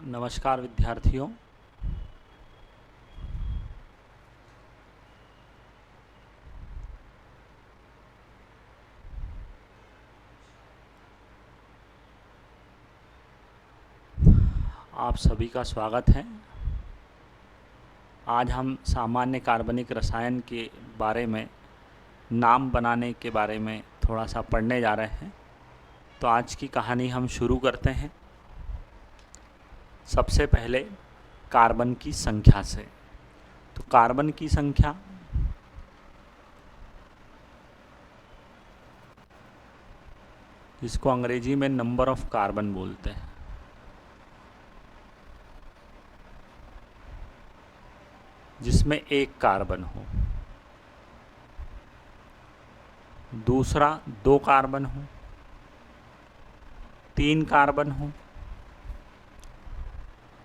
नमस्कार विद्यार्थियों। आप सभी का स्वागत है। आज हम सामान्य कार्बनिक रसायन के बारे में, नाम बनाने के बारे में थोड़ा सा पढ़ने जा रहे हैं। तो आज की कहानी हम शुरू करते हैं। सबसे पहले कार्बन की संख्या से। तो कार्बन की संख्या जिसको अंग्रेजी में नंबर ऑफ कार्बन बोलते हैं, जिसमें एक कार्बन हो, दूसरा 2 कार्बन हो, 3 कार्बन हो,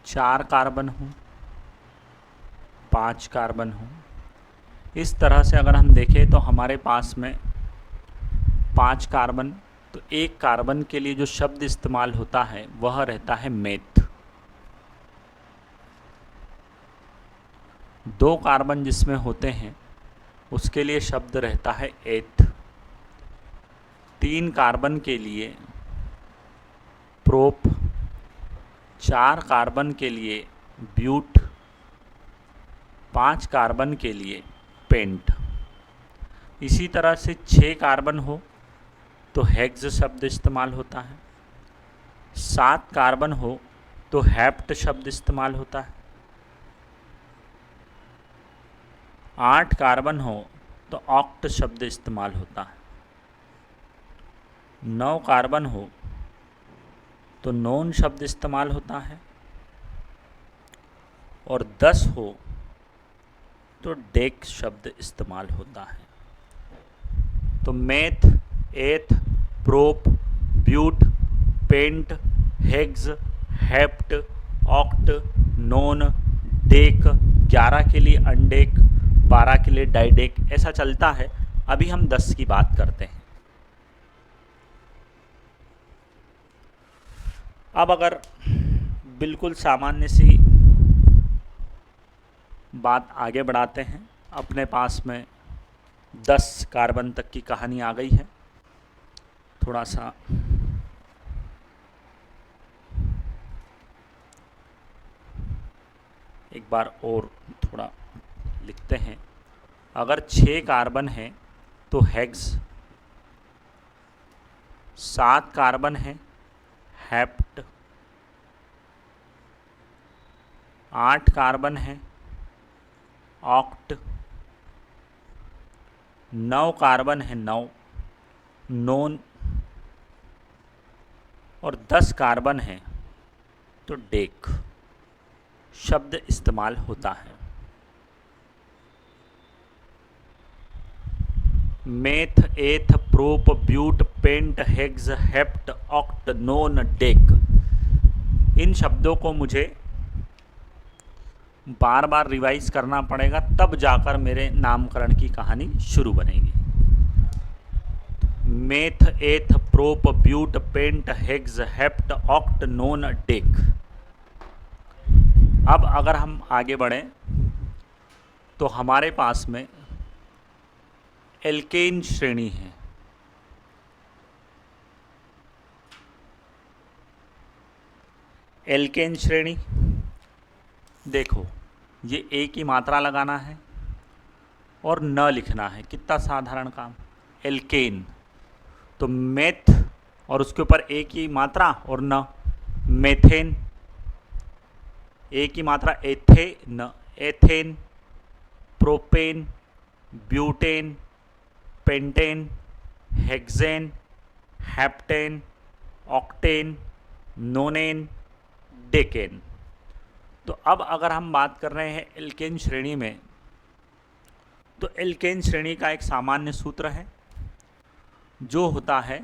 4 कार्बन हो, 5 कार्बन हो। इस तरह से अगर हम देखें तो हमारे पास में 5 कार्बन, तो एक कार्बन के लिए जो शब्द इस्तेमाल होता है वह रहता है मेथ। 2 कार्बन जिसमें होते हैं उसके लिए शब्द रहता है एथ। 3 कार्बन के लिए प्रोप, 4 कार्बन के लिए ब्यूट, 5 कार्बन के लिए पेंट। इसी तरह से 6 कार्बन हो तो हेक्स शब्द इस्तेमाल होता है, 7 कार्बन हो तो हेप्ट शब्द इस्तेमाल होता है, 8 कार्बन हो तो ऑक्ट शब्द इस्तेमाल होता है, 9 कार्बन हो तो नोन शब्द इस्तेमाल होता है, और 10 हो तो डेक शब्द इस्तेमाल होता है। तो meth, eth, prop, but, pent, hex, hept, oct, non, dec, 11 के लिए अनडेक, 12 के लिए डाइडेक, ऐसा चलता है। अभी हम 10 की बात करते हैं। अब अगर बिल्कुल सामान्य सी बात आगे बढ़ाते हैं, अपने पास में 10 कार्बन तक की कहानी आ गई है। थोड़ा सा एक बार और थोड़ा लिखते हैं। अगर 6 कार्बन है तो हेक्स, 7 कार्बन है हेप्ट, 8 कार्बन है ऑक्ट, 9 कार्बन है नोन, और 10 कार्बन है तो डेक शब्द इस्तेमाल होता है। Meth, eth, prop, but, pent, hex, hept, oct, non, dec, इन शब्दों को मुझे बार बार रिवाइज करना पड़ेगा, तब जाकर मेरे नामकरण की कहानी शुरू बनेगी। Meth, eth, prop, but, pent, hex, hept, oct, non, dec. अब अगर हम आगे बढ़ें तो हमारे पास में एल्केन श्रेणी है। एल्केन श्रेणी देखो, ये ए की मात्रा लगाना है और न लिखना है। कितना साधारण काम। एल्केन तो मेथ और उसके ऊपर ए की मात्रा और न, मेथेन। ए की मात्रा ethane, ethane, propane, butane, pentane, hexane, heptane, octane, नोनेन, decane. तो अब अगर हम बात कर रहे हैं एल्केन श्रेणी में, तो एल्केन श्रेणी का एक सामान्य सूत्र है जो होता है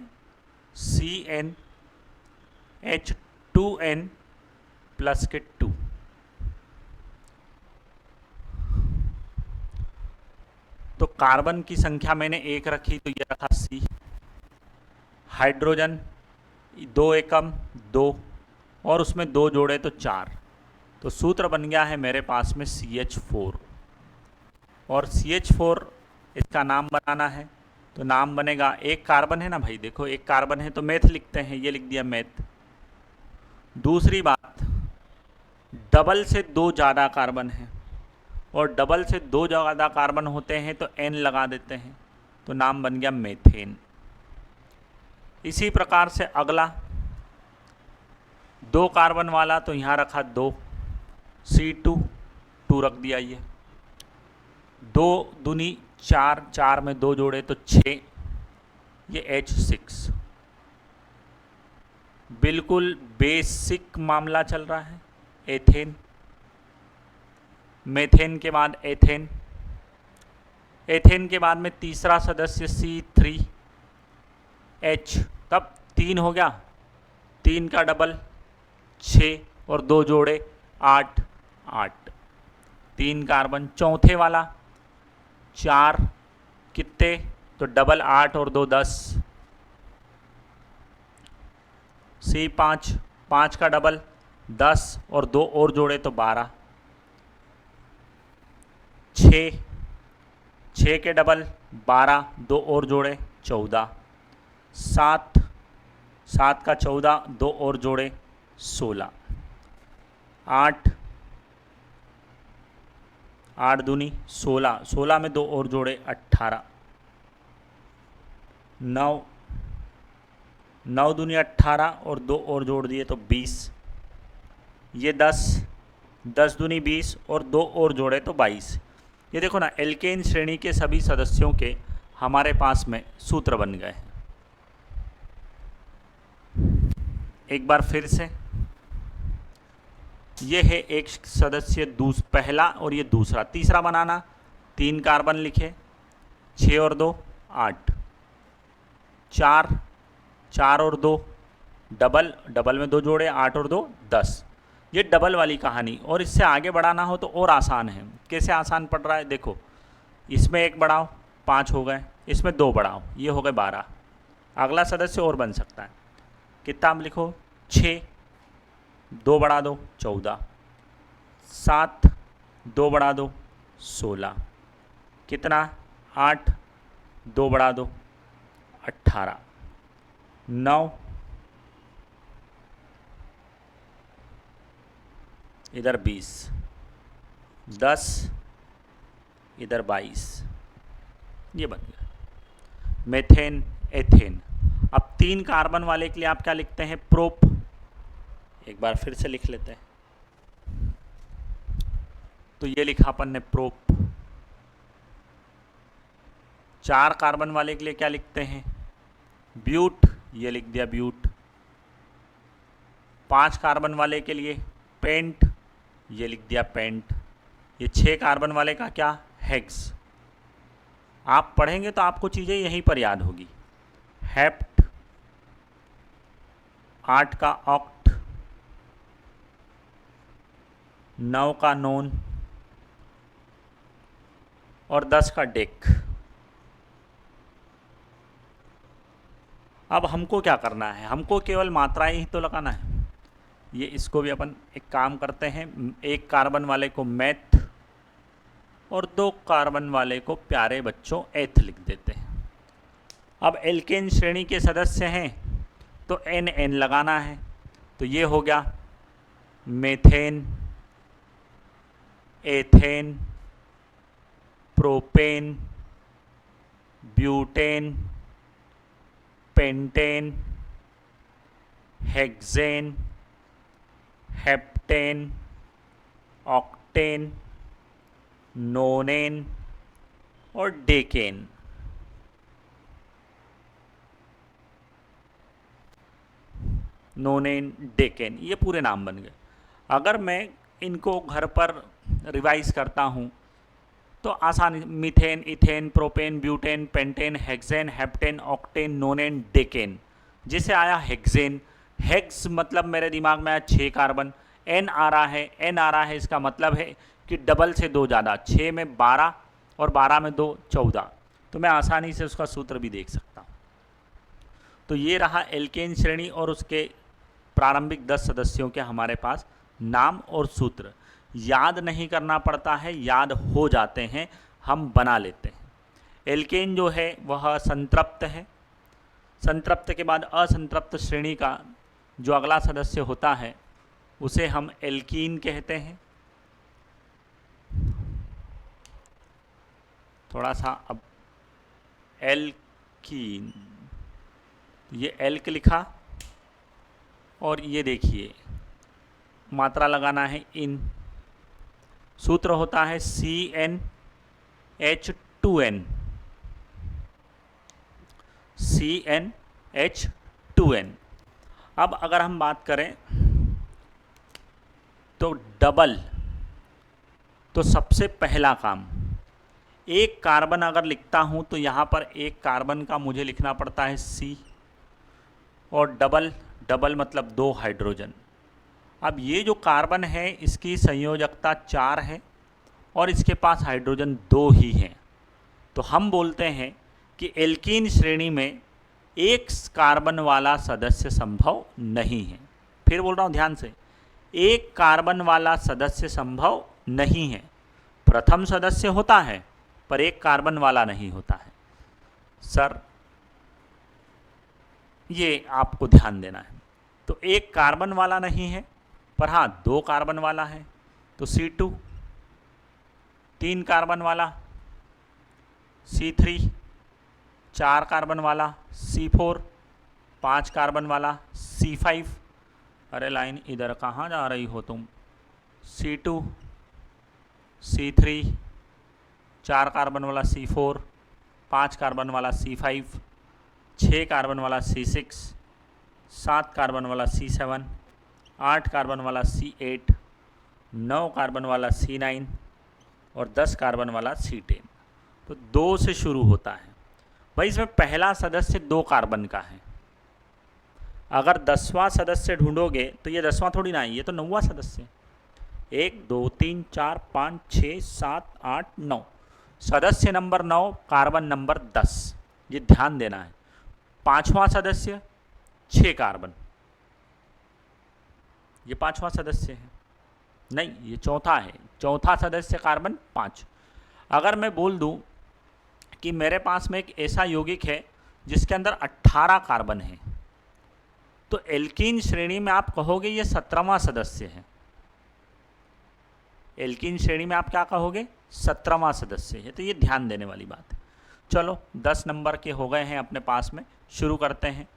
CnH2n प्लस के 2। तो कार्बन की संख्या मैंने 1 रखी तो ये रखा C। हाइड्रोजन 2 एकम 2, और उसमें 2 जोड़े तो 4। तो सूत्र बन गया है मेरे पास में CH4। और CH4 इसका नाम बनाना है, तो नाम बनेगा, एक कार्बन है ना भाई, देखो एक कार्बन है तो मेथ लिखते हैं, ये लिख दिया मेथ। दूसरी बात, डबल से 2 ज़्यादा कार्बन है, और डबल से 2 ज़्यादा कार्बन होते हैं तो N लगा देते हैं, तो नाम बन गया मेथेन। इसी प्रकार से अगला 2 कार्बन वाला, तो यहाँ रखा 2 C2, 2 रख दिया, ये 2 दूनी 4, 4 में 2 जोड़े तो 6, ये H6। बिल्कुल बेसिक मामला चल रहा है। एथेन, मेथेन के बाद एथेन, एथेन के बाद में तीसरा सदस्य C3H, तब 3 हो गया, 3 का डबल 6 और 2 जोड़े 8, 8, 3 कार्बन। चौथे वाला 4 कितने, तो डबल 8 और 2 10, C5, 5 का डबल 10 और 2 और जोड़े तो 12, 6, 6 के डबल 12, 2 और जोड़े 14, 7, 7 का 14, 2 और जोड़े 16, 8, 8 दूनी 16, 16 में 2 और जोड़े 18, 9, 9 दूनी 18 और 2 और जोड़ दिए तो 20, ये 10, 10 दूनी 20 और 2 और जोड़े तो 22। ये देखो ना, एल्केन श्रेणी के सभी सदस्यों के हमारे पास में सूत्र बन गए। एक बार फिर से, ये है एक सदस्य पहला और ये दूसरा। तीसरा बनाना, 3 कार्बन लिखे, 6 और 2 8, 4, 4 और 2 डबल, डबल में 2 जोड़े 8 और 2 10। ये डबल वाली कहानी। और इससे आगे बढ़ाना हो तो और आसान है। कैसे आसान पड़ रहा है, देखो, इसमें 1 बढ़ाओ 5 हो गए, इसमें 2 बढ़ाओ, ये हो गए 12। अगला सदस्य और बन सकता है, कितना आप लिखो, 6, 2 बढ़ा दो 14, 7, 2 बढ़ा दो 16, कितना, 8, 2 बढ़ा दो 18, 9, इधर 20, 10, इधर 22, ये बन गया मेथेन एथेन। अब 3 कार्बन वाले के लिए आप क्या लिखते हैं, प्रोप। एक बार फिर से लिख लेते हैं, तो ये लिखा अपन ने प्रोप। 4 कार्बन वाले के लिए क्या लिखते हैं, ब्यूट, ये लिख दिया ब्यूट। 5 कार्बन वाले के लिए पेंट, ये लिख दिया पेंट। ये 6 कार्बन वाले का क्या, हेक्स। आप पढ़ेंगे तो आपको चीज़ें यहीं पर याद होगी। हेप्ट, 8 का ऑक्ट, 9 का नोन और 10 का डेक। अब हमको क्या करना है, हमको केवल मात्राएं ही तो लगाना है। ये इसको भी अपन एक काम करते हैं, 1 कार्बन वाले को मैथ और 2 कार्बन वाले को प्यारे बच्चों एथ लिख देते हैं। अब एल्केन श्रेणी के सदस्य हैं तो एन एन लगाना है, तो ये हो गया methane, ethane, propane, butane, pentane, hexane, heptane, octane, नोनेन और डेकेन। नोनेन, डेकेन, ये पूरे नाम बन गए। अगर मैं इनको घर पर रिवाइज करता हूँ तो आसान, methane, ethane, propane, butane, pentane, hexane, heptane, octane, नोनेन, decane. जिसे आया हेक्सेन, हेक्स मतलब मेरे दिमाग में आया 6 कार्बन, एन आ रहा है, एन आ रहा है, इसका मतलब है कि डबल से 2 ज़्यादा, 6 में 12 और 12 में 2 14। तो मैं आसानी से उसका सूत्र भी देख सकता हूँ। तो ये रहा एल्केन श्रेणी और उसके प्रारंभिक 10 सदस्यों के हमारे पास नाम और सूत्र याद नहीं करना पड़ता है, याद हो जाते हैं, हम बना लेते हैं। एल्केन जो है वह संतृप्त है। संतृप्त के बाद असंतृप्त श्रेणी का जो अगला सदस्य होता है उसे हम एल्कीन कहते हैं। थोड़ा सा अब एल्कीन, ये एल्क लिखा और ये देखिए मात्रा लगाना है इन। सूत्र होता है CnH2n, CnH2n। अब अगर हम बात करें तो डबल, तो सबसे पहला काम, एक कार्बन अगर लिखता हूं तो यहाँ पर एक कार्बन का मुझे लिखना पड़ता है C, और डबल, डबल मतलब 2 हाइड्रोजन। अब ये जो कार्बन है इसकी संयोजकता 4 है और इसके पास हाइड्रोजन 2 ही हैं, तो हम बोलते हैं कि एल्कीन श्रेणी में एक कार्बन वाला सदस्य संभव नहीं है। फिर बोल रहा हूँ ध्यान से, एक कार्बन वाला सदस्य संभव नहीं है। प्रथम सदस्य होता है पर एक कार्बन वाला नहीं होता है। सर ये आपको ध्यान देना है। तो एक कार्बन वाला नहीं है पर हाँ 2 कार्बन वाला है, तो C2, 3 कार्बन वाला C3, 4 कार्बन वाला C4, 5 कार्बन वाला C5। अरे लाइन इधर कहाँ जा रही हो तुम? C2, C3, 4 कार्बन वाला C4, 5 कार्बन वाला C5, 6 कार्बन वाला C6, 7 कार्बन वाला C7, 8 कार्बन वाला C8, 9 कार्बन वाला C9 और 10 कार्बन वाला C10। तो 2 से शुरू होता है भाई। इसमें पहला सदस्य 2 कार्बन का है। अगर 10वां सदस्य ढूंढोगे तो ये 10वां थोड़ी ना है, ये तो 9वां सदस्य। 1 2 3 4 5 6 7 8 9, सदस्य नंबर 9, कार्बन नंबर 10, ये ध्यान देना है। 5वां सदस्य 6 कार्बन, ये 5वां सदस्य है, नहीं ये चौथा है। चौथा सदस्य कार्बन 5। अगर मैं बोल दूं कि मेरे पास में एक ऐसा यौगिक है जिसके अंदर 18 कार्बन है, तो एल्कीन श्रेणी में आप कहोगे ये 17वां सदस्य है। एल्कीन श्रेणी में आप क्या कहोगे? 17वां सदस्य है। तो ये ध्यान देने वाली बात है। चलो 10 नंबर के हो गए हैं अपने पास में, शुरू करते हैं।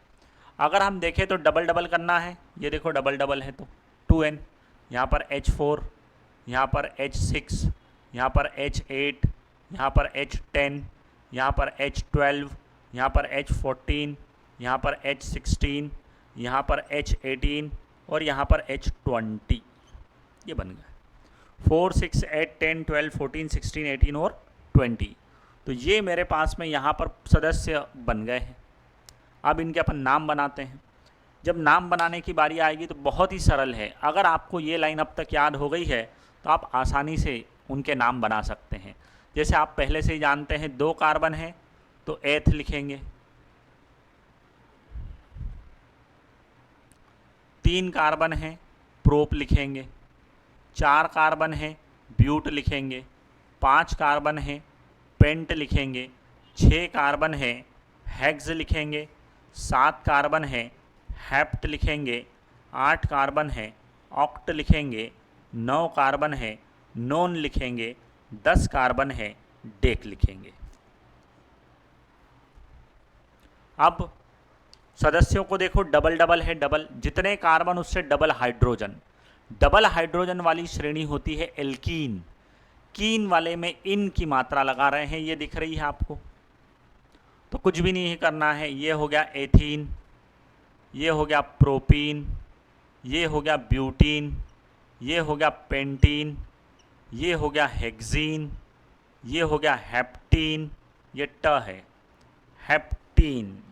अगर हम देखें तो डबल डबल करना है। ये देखो डबल डबल है तो 2n, यहाँ पर H4, यहाँ पर H6, यहाँ पर H8, यहाँ पर H10, यहाँ पर H12, यहाँ पर H14, यहाँ पर H16, यहाँ पर H18 और यहाँ पर H20। ये बन गया 4 6 8 10 12 14 16 18 और 20। तो ये मेरे पास में यहाँ पर सदस्य बन गए हैं। अब इनके अपन नाम बनाते हैं। जब नाम बनाने की बारी आएगी तो बहुत ही सरल है। अगर आपको ये लाइन अब तक याद हो गई है तो आप आसानी से उनके नाम बना सकते हैं। जैसे आप पहले से ही जानते हैं 2 कार्बन है तो एथ लिखेंगे, 3 कार्बन है प्रोप लिखेंगे, 4 कार्बन है ब्यूट लिखेंगे, 5 कार्बन है पेंट लिखेंगे, 6 कार्बन है हेक्स लिखेंगे, 7 कार्बन है हेप्ट लिखेंगे, 8 कार्बन है ऑक्ट लिखेंगे, 9 कार्बन है नॉन लिखेंगे, 10 कार्बन है डेक लिखेंगे। अब सदस्यों को देखो, डबल डबल है, डबल जितने कार्बन उससे डबल हाइड्रोजन। डबल हाइड्रोजन वाली श्रेणी होती है एल्कीन। कीन वाले में इन की मात्रा लगा रहे हैं, ये दिख रही है आपको। तो कुछ भी नहीं करना है। ये हो गया एथीन, ये हो गया प्रोपीन, ये हो गया ब्यूटीन, ये हो गया पेंटीन, ये हो गया हेक्सीन, ये हो गया हेप्टीन, ये ट है हेप्टीन।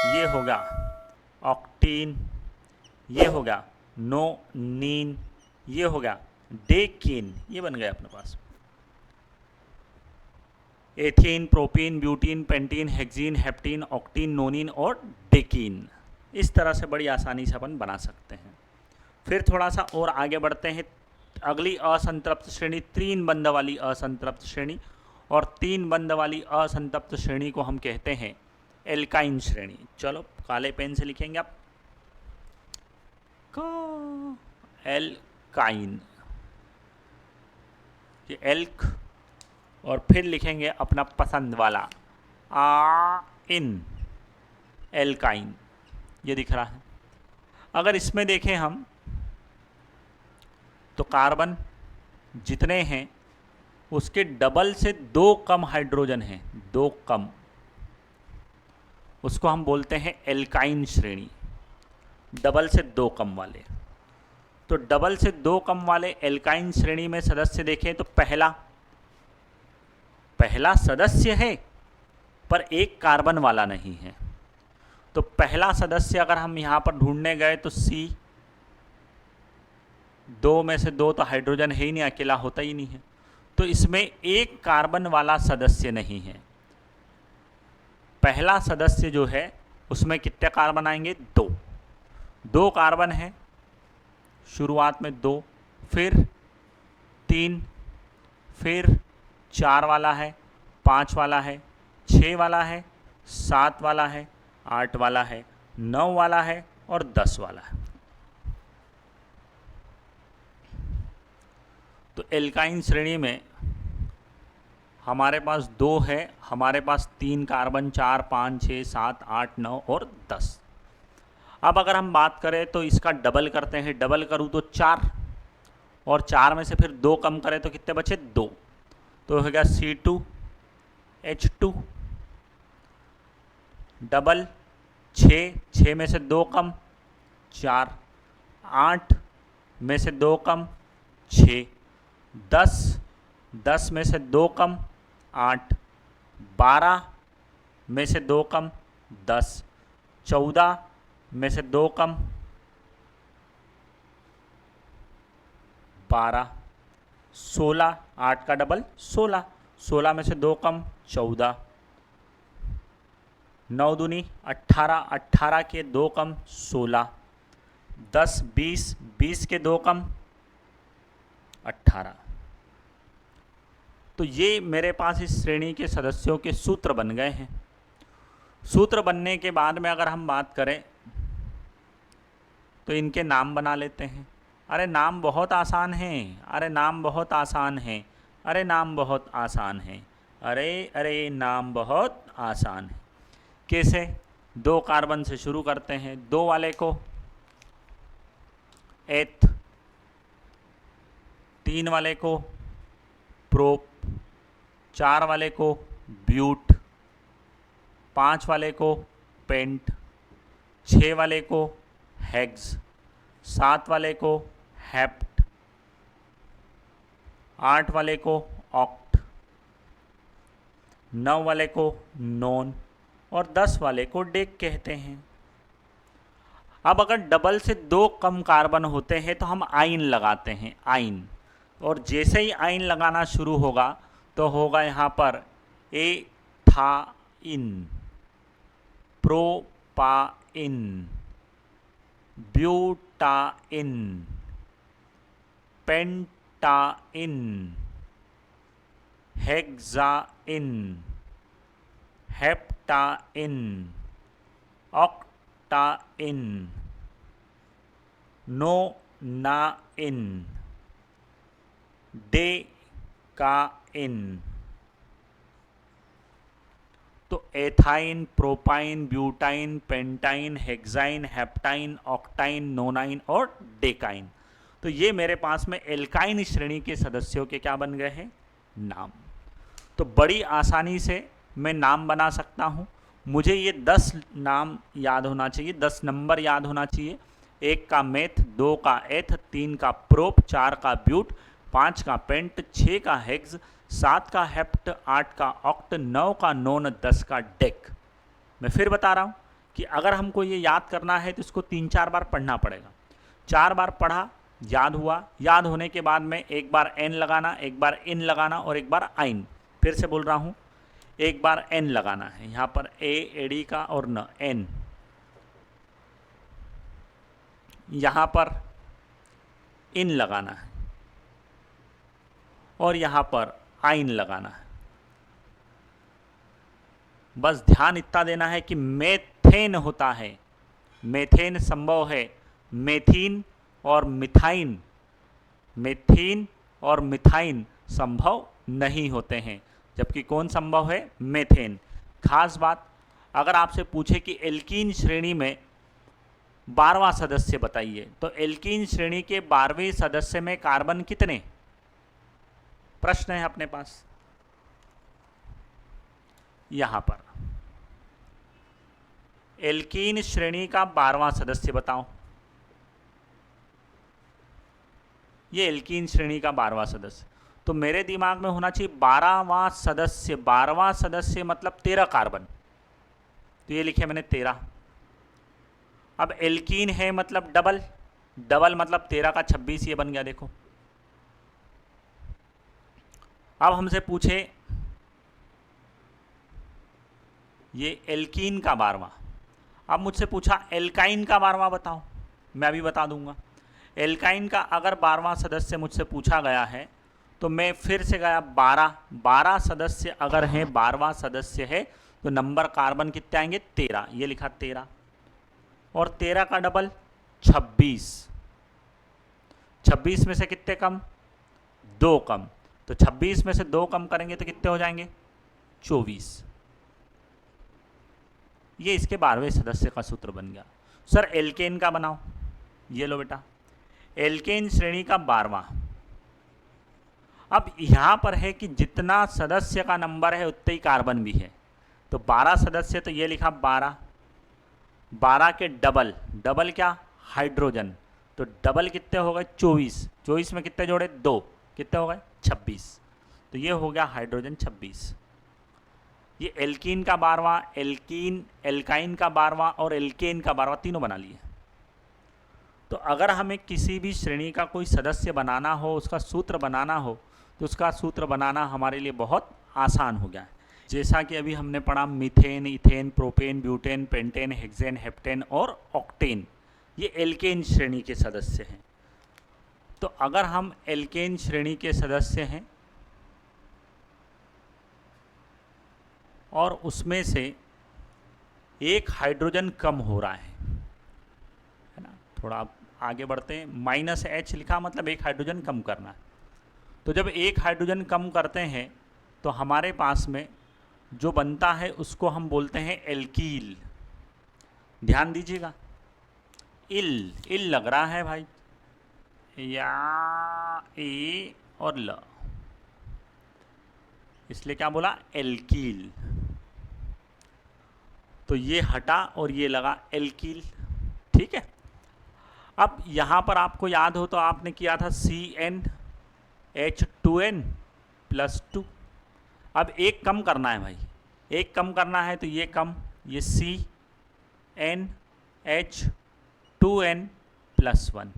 ये हो गया ऑक्टीन, ये हो गया नोनीन, ये हो गया डेकीन। ये बन गया अपने पास। Ethene, propene, butene, pentene, hexene, heptene, octene, nonene और डेकीन। इस तरह से बड़ी आसानी से अपन बना सकते हैं। फिर थोड़ा सा और आगे बढ़ते हैं। अगली असंतृप्त श्रेणी 3 बंध वाली असंतृप्त श्रेणी, और 3 बंध वाली असंतृप्त श्रेणी को हम कहते हैं एल्काइन श्रेणी। चलो काले पेन से लिखेंगे आप, एल्काइन, ये एल्क, और फिर लिखेंगे अपना पसंद वाला इन, एल्काइन। ये दिख रहा है। अगर इसमें देखें हम तो कार्बन जितने हैं उसके डबल से 2 कम हाइड्रोजन हैं, 2 कम, उसको हम बोलते हैं एल्काइन श्रेणी। डबल से 2 कम वाले, तो डबल से 2 कम वाले एल्काइन श्रेणी में सदस्य देखें तो पहला सदस्य है पर एक कार्बन वाला नहीं है। तो पहला सदस्य अगर हम यहाँ पर ढूंढने गए तो C, 2 में से 2 तो हाइड्रोजन है ही नहीं, अकेला होता ही नहीं है, तो इसमें एक कार्बन वाला सदस्य नहीं है। पहला सदस्य जो है उसमें कितने कार्बन आएंगे? 2 कार्बन है शुरुआत में, 2, फिर 3, फिर 4 वाला है, 5 वाला है, 6 वाला है, 7 वाला है, 8 वाला है, 9 वाला है और 10 वाला है। तो एल्काइन श्रेणी में हमारे पास 2 है, हमारे पास 3 कार्बन, 4, 5, 6, 7, 8, 9 और 10। अब अगर हम बात करें तो इसका डबल करते हैं। डबल करूँ तो 4, और 4 में से फिर 2 कम करें तो कितने बचे? 2, तो हो गया C2H2। डबल 6 में से 2 कम 4, 8 में से 2 कम 6, 10 में से 2 कम 8, 12 में से 2 कम 10, 14 में से 2 कम 12, 16, 8 का डबल 16 में से 2 कम 14, 9 दूनी 18, 18 के 2 कम 16, 10, 20 के 2 कम 18। तो ये मेरे पास इस श्रेणी के सदस्यों के सूत्र बन गए हैं। सूत्र बनने के बाद में अगर हम बात करें तो इनके नाम बना लेते हैं। अरे नाम बहुत आसान है, अरे नाम बहुत आसान है, अरे नाम बहुत आसान है, अरे नाम बहुत आसान है। कैसे? 2 कार्बन से शुरू करते हैं। 2 वाले को एथ, 3 वाले को प्रोप, 4 वाले को ब्यूट, 5 वाले को पेंट, 6 वाले को हेक्स, 7 वाले को हेप्ट, 8 वाले को ऑक्ट, 9 वाले को नॉन और 10 वाले को डेक कहते हैं। अब अगर डबल से 2 कम कार्बन होते हैं तो हम आइन लगाते हैं, आइन, और जैसे ही आइन लगाना शुरू होगा तो होगा यहाँ पर ethyne, propyne, butyne, pentyne, hexyne, heptyne, octyne, nonyne, decyne. तो ethyne, propyne, butyne, pentyne, hexyne, heptyne, octyne, nonyne और डेकाइन। तो ये मेरे पास में एल्काइन श्रेणी के सदस्यों के क्या बन गए हैं? नाम। तो बड़ी आसानी से मैं नाम बना सकता हूँ। मुझे ये 10 नाम याद होना चाहिए, 10 नंबर याद होना चाहिए। 1 का मेथ, 2 का एथ, 3 का प्रोप, 4 का ब्यूट, 5 का पेंट, 6 का हेक्स, 7 का हेप्ट, 8 का ऑक्ट, 9 का नॉन, 10 का डेक। मैं फिर बता रहा हूँ कि अगर हमको ये याद करना है तो इसको 3-4 बार पढ़ना पड़ेगा। 4 बार पढ़ा, याद हुआ, याद होने के बाद में एक बार एन लगाना, एक बार इन लगाना और एक बार आइन। फिर से बोल रहा हूँ एक बार एन लगाना है, यहाँ पर एडी का और न एन, यहाँ पर इन लगाना है और यहाँ पर आइन लगाना है। बस ध्यान इतना देना है कि मेथेन होता है, मेथेन संभव है, मेथीन और मिथाइन, मेथीन और मिथाइन संभव नहीं होते हैं, जबकि कौन संभव है? मेथेन। खास बात, अगर आपसे पूछे कि एल्कीन श्रेणी में 12वां सदस्य बताइए, तो एल्कीन श्रेणी के 12वें सदस्य में कार्बन कितने? प्रश्न है अपने पास यहां पर, एल्कीन श्रेणी का 12वां सदस्य बताओ। ये एल्कीन श्रेणी का 12वां सदस्य, तो मेरे दिमाग में होना चाहिए 12वां सदस्य, 12वां सदस्य मतलब 13 कार्बन, तो ये लिखे मैंने 13। अब एल्कीन है मतलब डबल, डबल मतलब 13 का 26, ये बन गया। देखो अब हमसे पूछे ये एल्कीन का 12वां, अब मुझसे पूछा एल्काइन का 12वां बताओ, मैं अभी बता दूंगा। एल्काइन का अगर 12वां सदस्य मुझसे पूछा गया है तो मैं फिर से गया 12 सदस्य अगर हैं, 12वां सदस्य है तो नंबर कार्बन कितने आएंगे? 13, ये लिखा 13, और 13 का डबल 26, 26 में से कितने कम? 2 कम, तो 26 में से 2 कम करेंगे तो कितने हो जाएंगे? 24। ये इसके 12वें सदस्य का सूत्र बन गया। सर एल्केन का बनाओ, ये लो बेटा, एल्केन श्रेणी का 12वां। अब यहां पर है कि जितना सदस्य का नंबर है उतने ही कार्बन भी है, तो 12 सदस्य, तो ये लिखा 12, 12 के डबल, डबल क्या? हाइड्रोजन, तो डबल कितने हो गए? 24, 24 में कितने जोड़े? 2, कितने हो गए? 26, तो ये हो गया हाइड्रोजन 26। ये एल्कीन का 12वां, एल्कीन, एल्काइन का 12वां और एल्केन का 12वां, तीनों बना लिए। तो अगर हमें किसी भी श्रेणी का कोई सदस्य बनाना हो, उसका सूत्र बनाना हो, तो उसका सूत्र बनाना हमारे लिए बहुत आसान हो गया है। जैसा कि अभी हमने पढ़ा, methane, ethane, propane, butane, pentane, hexane, heptane और ऑक्टेन, ये एल्केन श्रेणी के सदस्य हैं। तो अगर हम एल्केन श्रेणी के सदस्य हैं और उसमें से एक हाइड्रोजन कम हो रहा है ना, थोड़ा आगे बढ़ते हैं, -H लिखा मतलब एक हाइड्रोजन कम करना है। तो जब एक हाइड्रोजन कम करते हैं तो हमारे पास में जो बनता है उसको हम बोलते हैं एल्कील। ध्यान दीजिएगा, इल, इल लग रहा है भाई, या ए और ल, इसलिए क्या बोला? एल्कील। तो ये हटा और ये लगा एल्कील, ठीक है। अब यहाँ पर आपको याद हो तो आपने किया था CnH2n+2। अब एक कम करना है भाई, एक कम करना है तो ये कम, ये CnH2n+1,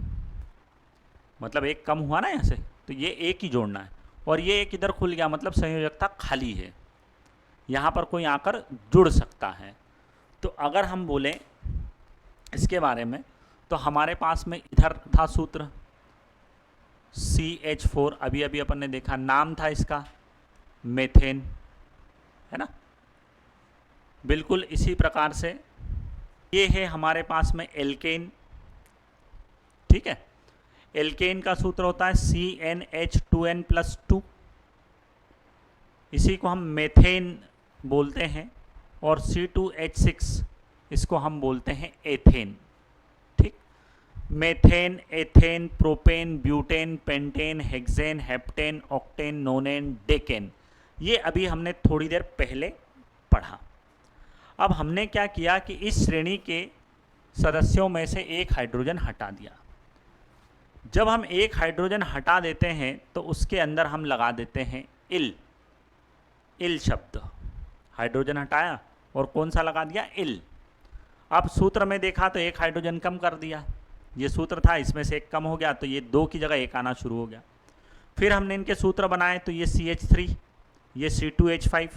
मतलब एक कम हुआ ना यहाँ से, तो ये एक ही जोड़ना है, और ये एक इधर खुल गया मतलब संयोजकता खाली है, यहाँ पर कोई आकर जुड़ सकता है। तो अगर हम बोलें इसके बारे में, तो हमारे पास में इधर था सूत्र CH4, अभी अभी अपन ने देखा, नाम था इसका मेथेन, है ना। बिल्कुल इसी प्रकार से ये है हमारे पास में एल्केन, ठीक है। एल्केन का सूत्र होता है CnH2n+2, इसी को हम मेथेन बोलते हैं, और C2H6 इसको हम बोलते हैं एथेन, ठीक। Methane, ethane, propane, butane, pentane, hexane, heptane, octane, नोनेन, decane, ये अभी हमने थोड़ी देर पहले पढ़ा। अब हमने क्या किया कि इस श्रेणी के सदस्यों में से एक हाइड्रोजन हटा दिया। जब हम एक हाइड्रोजन हटा देते हैं तो उसके अंदर हम लगा देते हैं इल, इल शब्द, हाइड्रोजन हटाया और कौन सा लगा दिया? इल। अब सूत्र में देखा तो एक हाइड्रोजन कम कर दिया, ये सूत्र था, इसमें से एक कम हो गया तो ये 2 की जगह एक आना शुरू हो गया। फिर हमने इनके सूत्र बनाए तो ये CH3, ये C2H5,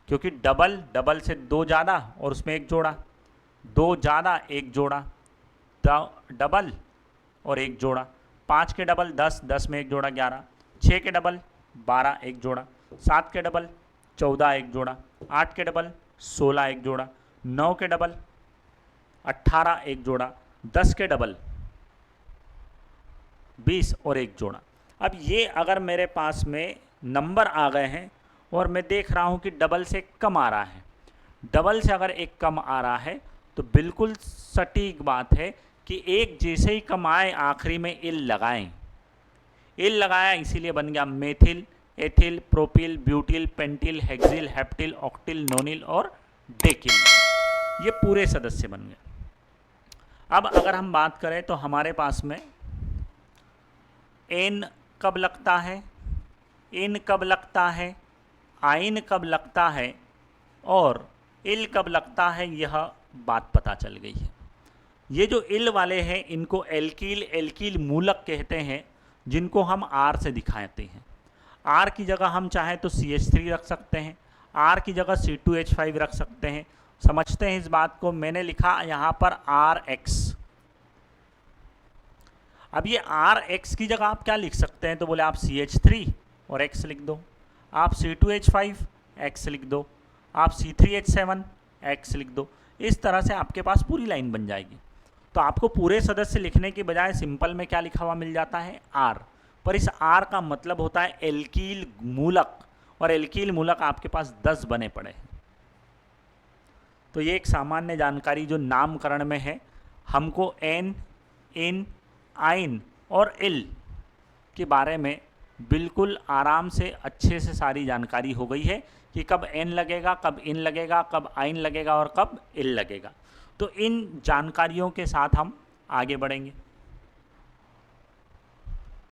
क्योंकि डबल, डबल से 2 ज़्यादा और उसमें 1 जोड़ा, 2 ज़्यादा 1 जोड़ा, डबल और 1 जोड़ा, 5 के डबल 10, 10 में 1 जोड़ा 11, 6 के डबल 12 1 जोड़ा, 7 के डबल 14 1 जोड़ा, 8 के डबल 16 1 जोड़ा, 9 के डबल 18 1 जोड़ा, 10 के डबल 20 और 1 जोड़ा। अब ये अगर मेरे पास में नंबर आ गए हैं और मैं देख रहा हूँ कि डबल से कम आ रहा है, डबल से अगर एक कम आ रहा है तो बिल्कुल सटीक बात है कि एक जैसे ही कम आए आखिरी में इल लगाएं। इल लगाया इसीलिए बन गया methyl, ethyl, propyl, butyl, pentyl, hexyl, heptyl, octyl, nonyl और डेकिल। ये पूरे सदस्य बन गए। अब अगर हम बात करें तो हमारे पास में एन कब लगता है, इन कब लगता है, आइन कब लगता है और इल कब लगता है, यह बात पता चल गई है। ये जो इल वाले हैं इनको एल्कील, एल्कील मूलक कहते हैं, जिनको हम आर से दिखाते हैं। आर की जगह हम चाहें तो CH3 रख सकते हैं, आर की जगह C2H5 रख सकते हैं। समझते हैं इस बात को। मैंने लिखा यहाँ पर RX। अब ये RX की जगह आप क्या लिख सकते हैं, तो बोले आप CH3 और X लिख दो, आप C2H5 X लिख दो, आप C3H7 X लिख दो। इस तरह से आपके पास पूरी लाइन बन जाएगी। तो आपको पूरे सदस्य लिखने के बजाय सिंपल में क्या लिखा हुआ मिल जाता है, आर। पर इस आर का मतलब होता है एल्कील मूलक, और एल्कील मूलक आपके पास 10 बने पड़े हैं। तो ये एक सामान्य जानकारी जो नामकरण में है। हमको एन, इन, आइन और इल के बारे में बिल्कुल आराम से अच्छे से सारी जानकारी हो गई है कि कब एन लगेगा, कब इन लगेगा, कब आइन लगेगा और कब इल लगेगा। तो इन जानकारियों के साथ हम आगे बढ़ेंगे।